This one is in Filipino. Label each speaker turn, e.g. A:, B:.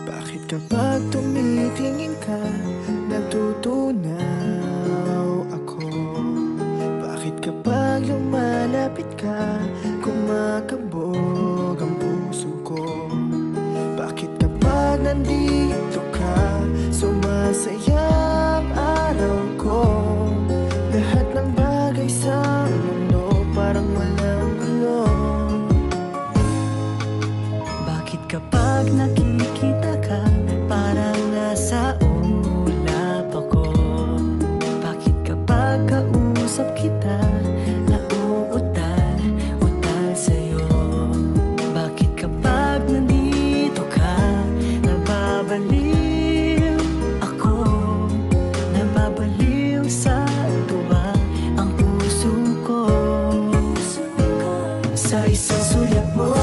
A: Bakit kapag tumitingin ka, natutunaw ako? Bakit kapag lumalapit ka, kumakabog ang puso ko? Bakit kapag nandito ka, sumasaya ang araw ko? Lahat ng bagay sa mundo parang walang gulo. Bakit kapag nakikita ka, parang nasa ulap ako? Bakit kapag kausap kita, nauutal sa'yo? Bakit kapag nandito ka, nababaliw ako? Nababaliw sa tuwa ang puso ko. Sa isang sulyap mo